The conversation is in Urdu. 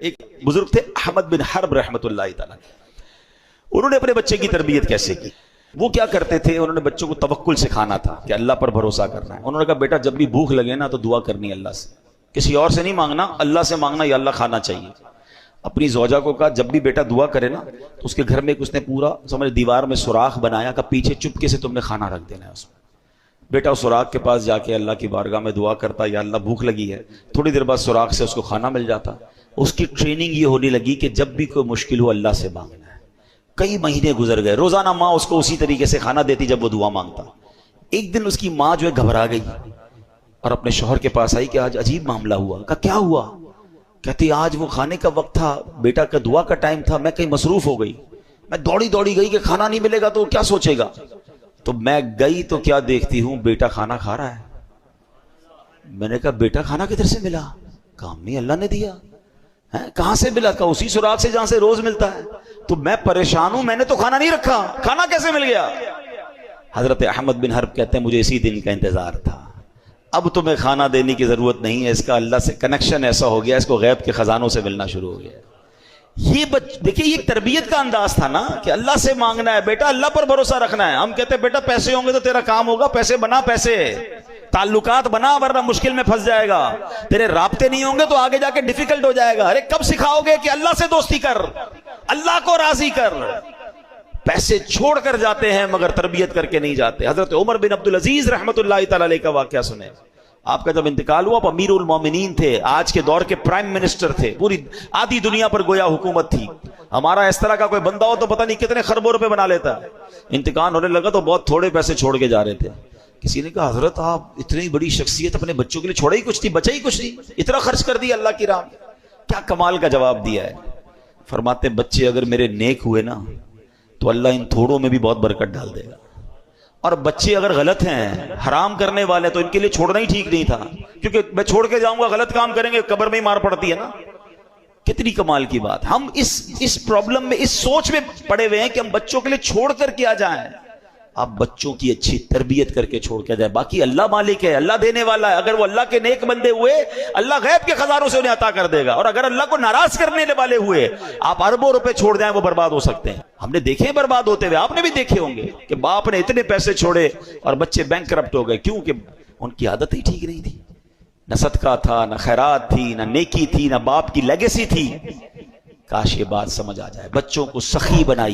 ایک بزرگ تھے احمد بن حرب رحمۃ اللہ تعالی، انہوں نے اپنے بچے کی تربیت کیسے کی؟ وہ کیا کرتے تھے؟ انہوں نے بچوں کو توکل سکھانا تھا کہ اللہ پر بھروسہ کرنا ہے۔ انہوں نے کہا بیٹا جب بھی بھوک لگے نا تو دعا کرنی ہے اللہ سے، کسی اور سے نہیں مانگنا، اللہ سے مانگنا، یا اللہ کھانا چاہیے۔ اپنی زوجہ کو کہا جب بھی بیٹا دعا کرے نا تو اس کے گھر میں اس نے پورا سمجھ دیوار میں سوراخ بنایا کہ پیچھے چپکے سے تم نے کھانا رکھ دینا ہے اس میں۔ بیٹا اس سوراخ کے پاس جا کے اللہ کی بارگاہ میں دعا کرتا، یا اللہ بھوک لگی ہے، تھوڑی دیر بعد سوراخ سے اس کو کھانا مل جاتا۔ اس کی ٹریننگ یہ ہونے لگی کہ جب بھی کوئی مشکل ہو اللہ سے مانگنا ہے۔ کئی مہینے گزر گئے، روزانہ ماں اس کو اسی طریقے سے کھانا دیتی جب وہ دعا مانگتا۔ ایک دن اس کی ماں جو ہے گھبرا گئی اور اپنے شوہر کے پاس آئی کہ آج عجیب معاملہ ہوا۔ کہا کیا ہوا؟ کہتی آج وہ کھانے کا وقت تھا، بیٹا کا دعا کا ٹائم تھا، میں کہیں مصروف ہو گئی، میں دوڑی گئی کہ کھانا نہیں ملے گا تو کیا سوچے گا۔ تو میں گئی تو کیا دیکھتی ہوں بیٹا کھانا کھا رہا ہے۔ میں نے کہا بیٹا کھانا کدھر سے ملا؟ کہا امی اللہ نے دیا۔ کہاں سے ملا؟ کہا اسی سوراخ سے جہاں سے روز ملتا ہے۔ تو میں پریشان ہوں، میں نے تو کھانا نہیں رکھا، کھانا کیسے مل گیا؟ حضرت احمد بن حرب کہتے ہیں مجھے اسی دن کا انتظار تھا، اب تمہیں کھانا دینے کی ضرورت نہیں ہے، اس کا اللہ سے کنیکشن ایسا ہو گیا، اس کو غیب کے خزانوں سے ملنا شروع ہو گیا۔ یہ دیکھیں یہ تربیت کا انداز تھا نا کہ اللہ سے مانگنا ہے، بیٹا اللہ پر بھروسہ رکھنا ہے۔ ہم کہتے ہیں بیٹا پیسے ہوں گے تو تیرا کام ہوگا، پیسے بنا، پیسے تعلقات بنا ورنہ مشکل میں پھنس جائے گا، تیرے رابطے نہیں ہوں گے تو آگے جا کے ڈیفیکلٹ ہو جائے گا۔ ارے کب سکھاؤ گے کہ اللہ سے دوستی کر، اللہ کو راضی کر؟ پیسے چھوڑ کر جاتے ہیں مگر تربیت کر کے نہیں جاتے۔ حضرت عمر بن عبدالعزیز رحمۃ اللہ تعالی علیہ کا واقعہ سنیں۔ آپ کا جب انتقال ہوا، آپ امیر المومنین تھے، آج کے دور کے پرائم منسٹر تھے، پوری آدھی دنیا پر گویا حکومت تھی۔ ہمارا اس طرح کا کوئی بندہ ہو تو پتہ نہیں کتنے خربوں روپے بنا لیتا۔ انتقال ہونے لگا تو بہت تھوڑے پیسے چھوڑ کے جا رہے تھے۔ کسی نے کہا حضرت آپ اتنی بڑی شخصیت، اپنے بچوں کے لیے چھوڑا ہی کچھ نہیں، بچا ہی کچھ نہیں، اتنا خرچ کر دیا اللہ کی راہ میں۔ کیا کمال کا جواب دیا ہے۔ فرماتے بچے اگر میرے نیک ہوئے نا تو اللہ ان تھوڑوں میں بھی بہت برکت ڈال دے گا، اور بچے اگر غلط ہیں، حرام کرنے والے، تو ان کے لیے چھوڑنا ہی ٹھیک نہیں تھا، کیونکہ میں چھوڑ کے جاؤں گا غلط کام کریں گے، قبر میں ہی مار پڑتی ہے نا۔ کتنی کمال کی بات۔ ہم اس پرابلم میں، اس سوچ میں پڑے ہوئے ہیں کہ ہم بچوں کے لیے چھوڑ کر کیا جائیں۔ آپ بچوں کی اچھی تربیت کر کے چھوڑ کے جائیں، باقی اللہ مالک ہے، اللہ دینے والا ہے۔ اگر وہ اللہ کے نیک بندے ہوئے، اللہ غیب کے خزانوں سے انہیں عطا کر دے گا، اور اگر اللہ کو ناراض کرنے والے ہوئے، آپ اربوں روپے چھوڑ جائیں، وہ برباد ہو سکتے ہیں۔ ہم نے دیکھے برباد ہوتے ہوئے، آپ نے بھی دیکھے ہوں گے کہ باپ نے اتنے پیسے چھوڑے اور بچے بینک کرپٹ ہو گئے، کیوں کہ ان کی عادت ہی ٹھیک نہیں تھی، نہ صدقہ تھا، نہ خیرات تھی، نہ نیکی تھی، نہ باپ کی لیگیسی تھی۔ کاش یہ بات سمجھ آ جائے۔ بچوں کو سخی بنائیے۔